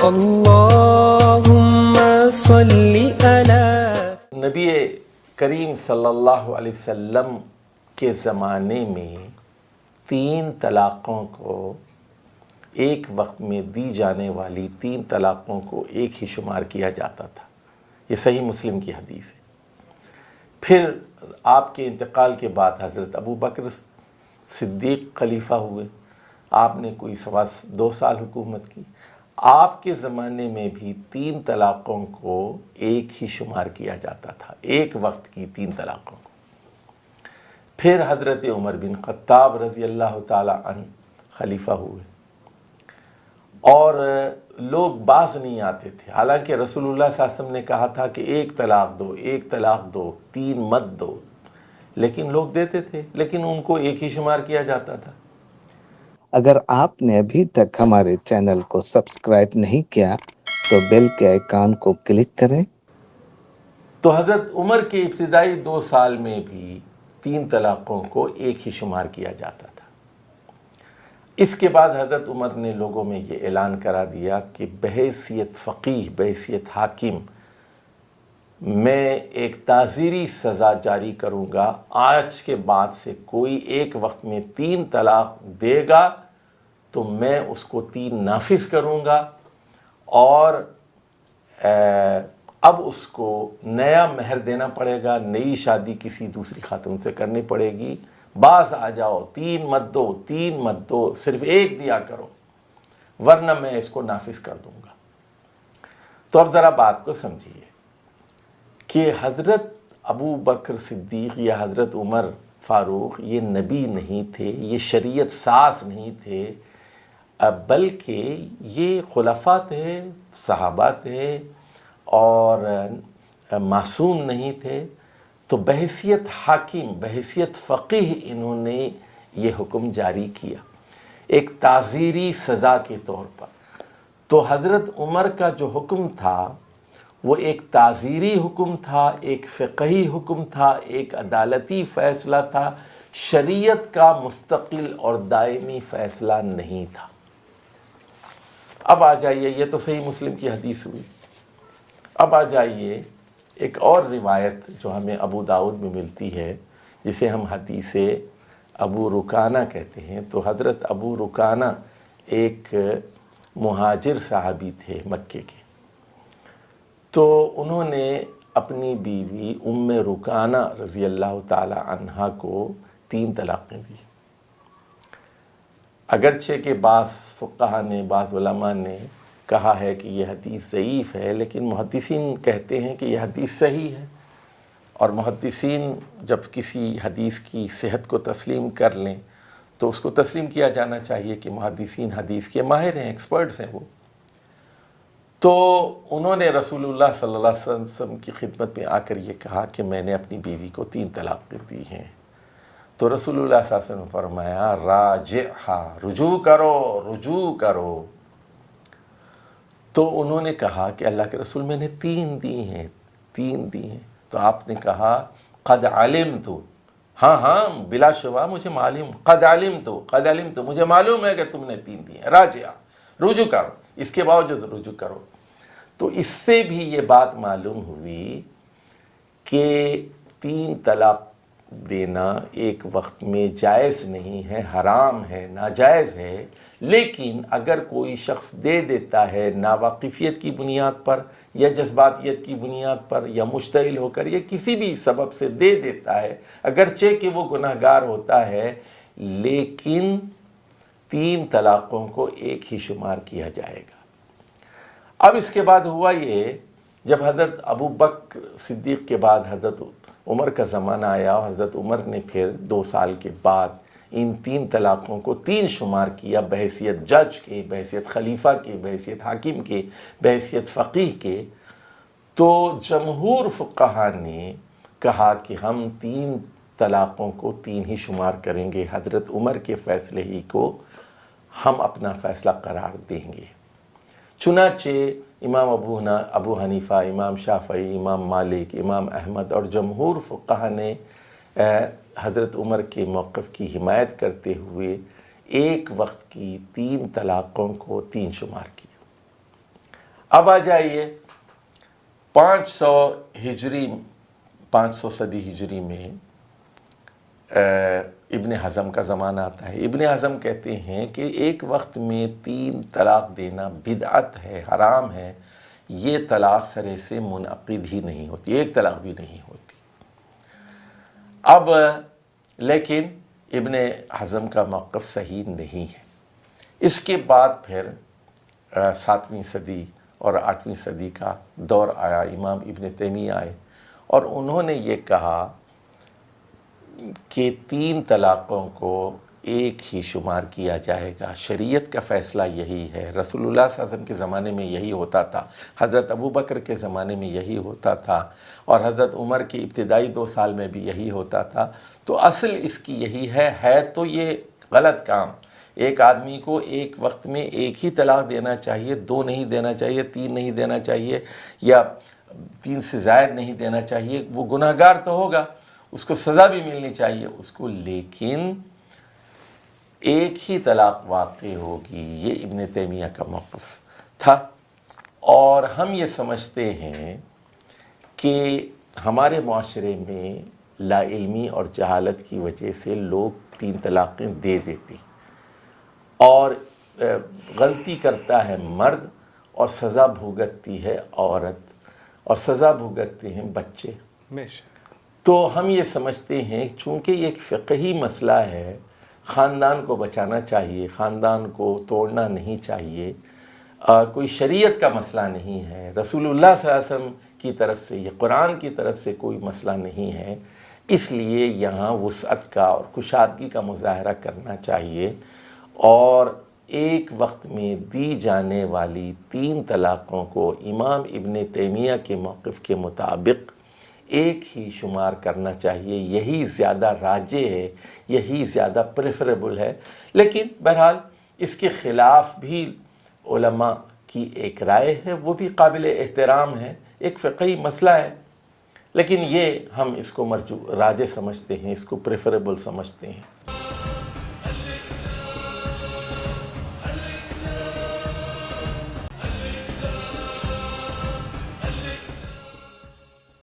اللہم صلی علی نبی کریم صلی اللہ علیہ وسلم کے زمانے میں 3 طلاقوں کو ایک وقت میں دی جانے والی 3 طلاقوں کو ایک ہی شمار کیا جاتا تھا۔ یہ صحیح مسلم کی حدیث ہے۔ پھر آپ کے انتقال کے بعد حضرت ابو بکر صدیق خلیفہ ہوئے، آپ نے کوئی 2 سال حکومت کی۔ آپ کے زمانے میں بھی 3 طلاقوں کو ایک ہی شمار کیا جاتا تھا، ایک وقت کی 3 طلاقوں کو۔ پھر حضرت عمر بن خطاب رضی اللہ تعالی عنہ خلیفہ ہوئے، اور لوگ باز نہیں آتے تھے، حالانکہ رسول اللہ صلی اللہ علیہ وسلم نے کہا تھا کہ 1 طلاق دو، 1 طلاق دو، 3 مت دو، لیکن لوگ دیتے تھے، لیکن ان کو ایک ہی شمار کیا جاتا تھا۔ اگر آپ نے ابھی تک ہمارے چینل کو سبسکرائب نہیں کیا تو بیل کے آئیکن کو کلک کریں۔ تو حضرت عمر کے ابتدائی 2 سال میں بھی 3 طلاقوں کو ایک ہی شمار کیا جاتا تھا۔ اس کے بعد حضرت عمر نے لوگوں میں یہ اعلان کرا دیا کہ بحیثیت فقیہ، بحیثیت حاکم، میں ایک تعزیری سزا جاری کروں گا۔ آج کے بعد سے کوئی ایک وقت میں 3 طلاق دے گا تو میں اس کو 3 نافذ کروں گا، اور اب اس کو نیا مہر دینا پڑے گا، نئی شادی کسی دوسری خاتون سے کرنی پڑے گی۔ باز آ جاؤ، 3 مت دو، 3 مت دو، صرف 1 دیا کرو، ورنہ میں اس کو نافذ کر دوں گا۔ تو اب ذرا بات کو سمجھیے کہ حضرت ابو بکر صدیق یا حضرت عمر فاروق یہ نبی نہیں تھے، یہ شریعت ساز نہیں تھے، بلکہ یہ خلفاء تھے، صحابہ تھے، اور معصوم نہیں تھے۔ تو بحیثیت حاکم، بحیثیت فقیہ انہوں نے یہ حکم جاری کیا ایک تعزیری سزا کے طور پر۔ تو حضرت عمر کا جو حکم تھا وہ ایک تعزیری حکم تھا، ایک فقہی حکم تھا، ایک عدالتی فیصلہ تھا، شریعت کا مستقل اور دائمی فیصلہ نہیں تھا۔ اب آ جائیے، یہ تو صحیح مسلم کی حدیث ہوئی۔ اب آ جائیے ایک اور روایت جو ہمیں ابو داؤد میں ملتی ہے، جسے ہم حدیث ابو رکانہ کہتے ہیں۔ تو حضرت ابو رکانہ ایک مہاجر صحابی تھے مکے کے، تو انہوں نے اپنی بیوی ام رکانہ رضی اللہ تعالی عنہا کو 3 طلاقیں دی۔ اگرچہ کہ بعض فقہا نے، بعض علماء نے کہا ہے کہ یہ حدیث ضعیف ہے، لیکن محدثین کہتے ہیں کہ یہ حدیث صحیح ہے، اور محدثین جب کسی حدیث کی صحت کو تسلیم کر لیں تو اس کو تسلیم کیا جانا چاہیے کہ محدثین حدیث کے ماہر ہیں، ایکسپرٹس ہیں وہ۔ تو انہوں نے رسول اللہ صلی اللہ علیہ وسلم کی خدمت میں آ کر یہ کہا کہ میں نے اپنی بیوی کو 3 طلاقیں دی ہیں۔ تو رسول اللہ صلی اللہ علیہ وسلم نے فرمایا راجعھا، رجوع کرو، رجوع کرو۔ تو انہوں نے کہا کہ اللہ کے رسول میں نے 3 دی ہیں، 3 دی ہیں۔ تو آپ نے کہا قد علمت، ہاں ہاں بلا شبہ مجھے معلوم، قد علمت مجھے معلوم ہے کہ تم نے 3 دی ہیں، راجعہ، رجوع کرو، اس کے باوجود رجوع کرو۔ تو اس سے بھی یہ بات معلوم ہوئی کہ 3 طلاق دینا ایک وقت میں جائز نہیں ہے، حرام ہے، ناجائز ہے، لیکن اگر کوئی شخص دے دیتا ہے ناواقفیت کی بنیاد پر یا جذباتیت کی بنیاد پر یا مشتعل ہو کر یا کسی بھی سبب سے دے دیتا ہے، اگرچہ کہ وہ گناہگار ہوتا ہے، لیکن 3 طلاقوں کو ایک ہی شمار کیا جائے گا۔ اب اس کے بعد ہوا یہ، جب حضرت ابو بکر صدیق کے بعد حضرت عمر کا زمانہ آیا، اور حضرت عمر نے پھر 2 سال کے بعد ان 3 طلاقوں کو 3 شمار کیا، بحیثیت جج کے، بحیثیت خلیفہ کے، بحیثیت حاکم کے، بحیثیت فقیہ کے۔ تو جمہور فقہا نے کہا کہ ہم 3 طلاقوں کو 3 ہی شمار کریں گے، حضرت عمر کے فیصلے ہی کو ہم اپنا فیصلہ قرار دیں گے۔ چنانچہ امام ابو حنیفہ، امام شافعی، امام مالک، امام احمد اور جمہور فقہا نے حضرت عمر کے موقف کی حمایت کرتے ہوئے ایک وقت کی 3 طلاقوں کو 3 شمار کیا۔ اب آ جائیے 500 صدی ہجری میں ابن حزم کا زمانہ آتا ہے۔ ابن حزم کہتے ہیں کہ ایک وقت میں 3 طلاق دینا بدعت ہے، حرام ہے، یہ طلاق سرے سے منعقد ہی نہیں ہوتی، ایک طلاق بھی نہیں ہوتی۔ اب لیکن ابن حزم کا موقف صحیح نہیں ہے۔ اس کے بعد پھر 7ویں صدی اور 8ویں صدی کا دور آیا، امام ابن تیمیہ آئے اور انہوں نے یہ کہا کہ 3 طلاقوں کو ایک ہی شمار کیا جائے گا، شریعت کا فیصلہ یہی ہے، رسول اللہ صلی اللہ علیہ وسلم کے زمانے میں یہی ہوتا تھا، حضرت ابوبکر کے زمانے میں یہی ہوتا تھا، اور حضرت عمر کے ابتدائی 2 سال میں بھی یہی ہوتا تھا، تو اصل اس کی یہی ہے تو یہ غلط کام۔ ایک آدمی کو ایک وقت میں ایک ہی طلاق دینا چاہیے، 2 نہیں دینا چاہیے، 3 نہیں دینا چاہیے، یا 3 سے زائد نہیں دینا چاہیے۔ وہ گناہ گار تو ہوگا، اس کو سزا بھی ملنی چاہیے اس کو، لیکن ایک ہی طلاق واقع ہوگی، یہ ابن تیمیہ کا موقف تھا۔ اور ہم یہ سمجھتے ہیں کہ ہمارے معاشرے میں لا علمی اور جہالت کی وجہ سے لوگ 3 طلاقیں دے دیتے، اور غلطی کرتا ہے مرد اور سزا بھگتتی ہے عورت، اور سزا بھگتتے ہیں بچے۔ تو ہم یہ سمجھتے ہیں چونکہ یہ ایک فقہی مسئلہ ہے، خاندان کو بچانا چاہیے، خاندان کو توڑنا نہیں چاہیے، کوئی شریعت کا مسئلہ نہیں ہے، رسول اللہ صلی اللہ علیہ وسلم کی طرف سے، یہ قرآن کی طرف سے کوئی مسئلہ نہیں ہے، اس لیے یہاں وسعت کا اور کشادگی کا مظاہرہ کرنا چاہیے، اور ایک وقت میں دی جانے والی 3 طلاقوں کو امام ابن تیمیہ کے موقف کے مطابق ایک ہی شمار کرنا چاہیے، یہی زیادہ راجح ہے، یہی زیادہ پریفریبل ہے۔ لیکن بہرحال اس کے خلاف بھی علماء کی ایک رائے ہے، وہ بھی قابل احترام ہے، ایک فقہی مسئلہ ہے، لیکن یہ ہم اس کو راجح سمجھتے ہیں، اس کو پریفریبل سمجھتے ہیں۔